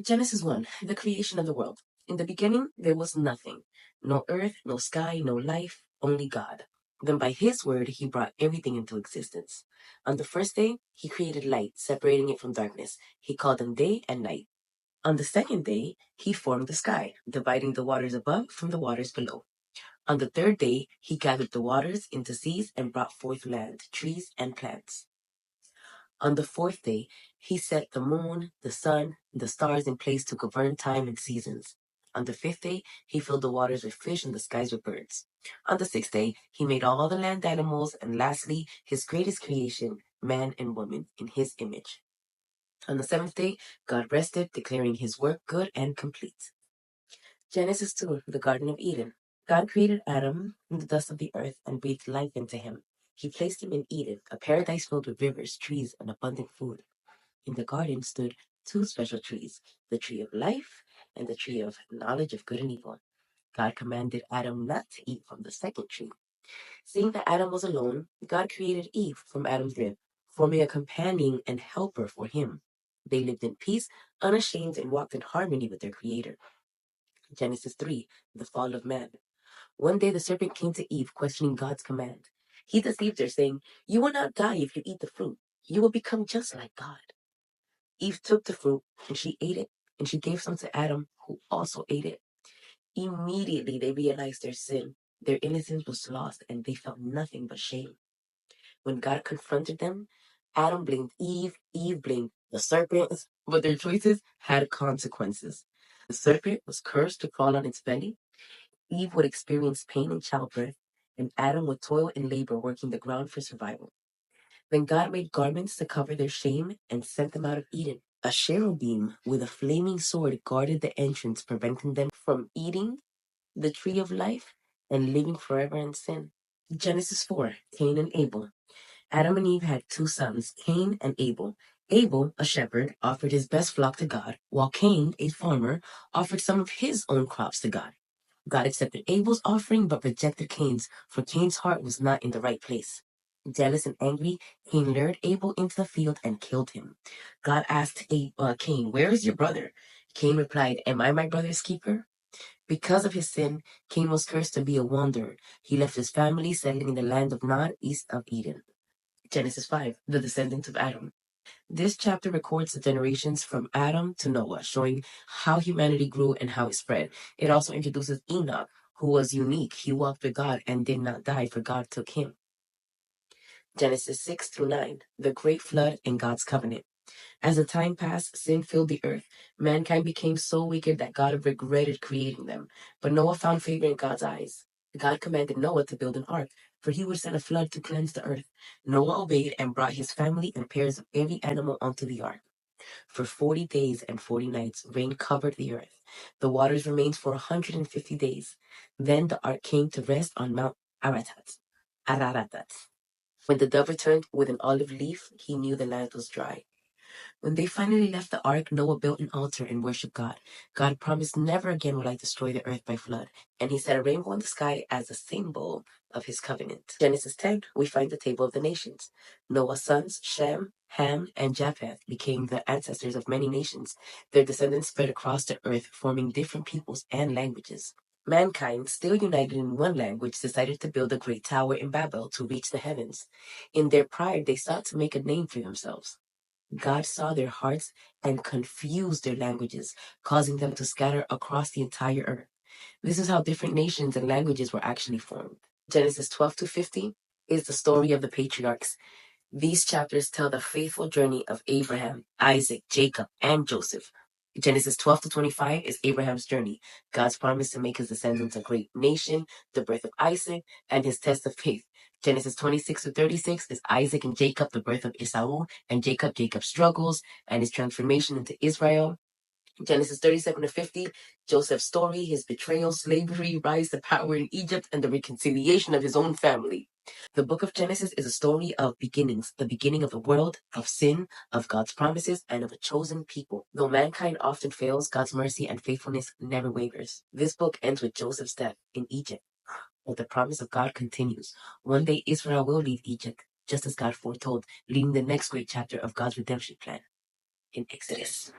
Genesis 1, the creation of the world. In the beginning, there was nothing. No earth, no sky, no life, only God. Then by his word, he brought everything into existence. On the first day, he created light, separating it from darkness. He called them day and night. On the second day, he formed the sky, dividing the waters above from the waters below. On the third day, he gathered the waters into seas and brought forth land, trees, and plants. On the fourth day, he set the moon, the sun, and the stars in place to govern time and seasons. On the fifth day, he filled the waters with fish and the skies with birds. On the sixth day, he made all the land animals, and lastly, his greatest creation, man and woman, in his image. On the seventh day, God rested, declaring his work good and complete. Genesis 2, the Garden of Eden. God created Adam from the dust of the earth and breathed life into him. He placed him in Eden, a paradise filled with rivers, trees, and abundant food. In the garden stood two special trees, the tree of life and the tree of knowledge of good and evil. God commanded Adam not to eat from the second tree. Seeing that Adam was alone, God created Eve from Adam's rib, forming a companion and helper for him. They lived in peace, unashamed, and walked in harmony with their Creator. Genesis 3, the fall of man. One day the serpent came to Eve, questioning God's command. He deceived her, saying, "You will not die if you eat the fruit. You will become just like God." Eve took the fruit, and she ate it, and she gave some to Adam, who also ate it. Immediately they realized their sin. Their innocence was lost, and they felt nothing but shame. When God confronted them, Adam blamed Eve blamed the serpent, but their choices had consequences. The serpent was cursed to crawl on its belly, Eve would experience pain in childbirth, and Adam would toil in labor working the ground for survival. Then God made garments to cover their shame and sent them out of Eden. A cherubim with a flaming sword guarded the entrance, preventing them from eating the tree of life and living forever in sin. Genesis 4, Cain and Abel. Adam and Eve had two sons, Cain and Abel. Abel, a shepherd, offered his best flock to God, while Cain, a farmer, offered some of his own crops to God. God accepted Abel's offering but rejected Cain's, for Cain's heart was not in the right place. Jealous and angry, Cain lured Abel into the field and killed him. God asked Cain, "Where is your brother?" Cain replied, "Am I my brother's keeper?" Because of his sin, Cain was cursed to be a wanderer. He left his family, settling in the land of Nod, east of Eden. Genesis 5, the descendants of Adam. This chapter records the generations from Adam to Noah, showing how humanity grew and how it spread. It also introduces Enoch, who was unique. He walked with God and did not die, for God took him. Genesis 6 through 9, the Great Flood and God's Covenant. As the time passed, sin filled the earth. Mankind became so wicked that God regretted creating them. But Noah found favor in God's eyes. God commanded Noah to build an ark, for he would send a flood to cleanse the earth. Noah obeyed and brought his family and pairs of every animal onto the ark. For 40 days and 40 nights, rain covered the earth. The waters remained for 150 days. Then the ark came to rest on Mount Ararat. When the dove returned with an olive leaf, he knew the land was dry. When they finally left the ark, Noah built an altar and worshiped God. God promised never again would I destroy the earth by flood, and he set a rainbow in the sky as a symbol of his covenant. Genesis 10, we find the table of the nations. Noah's sons, Shem, Ham, and Japheth, became the ancestors of many nations. Their descendants spread across the earth, forming different peoples and languages. Mankind, still united in one language, decided to build a great tower in Babel to reach the heavens. In their pride, they sought to make a name for themselves. God saw their hearts and confused their languages, causing them to scatter across the entire earth. This is how different nations and languages were actually formed. Genesis 12 to 50 is the story of the patriarchs. These chapters tell the faithful journey of Abraham, Isaac, Jacob, and Joseph. Genesis 12 to 25 is Abraham's journey, God's promise to make his descendants a great nation, the birth of Isaac, and his test of faith. Genesis 26 to 36 is Isaac and Jacob, the birth of Esau, and Jacob's struggles and his transformation into Israel. Genesis 37 to 50, Joseph's story, his betrayal, slavery, rise to power in Egypt, and the reconciliation of his own family. The book of Genesis is a story of beginnings, the beginning of the world, of sin, of God's promises, and of a chosen people. Though mankind often fails, God's mercy and faithfulness never wavers. This book ends with Joseph's death in Egypt, but the promise of God continues. One day Israel will leave Egypt, just as God foretold, leading the next great chapter of God's redemption plan in Exodus.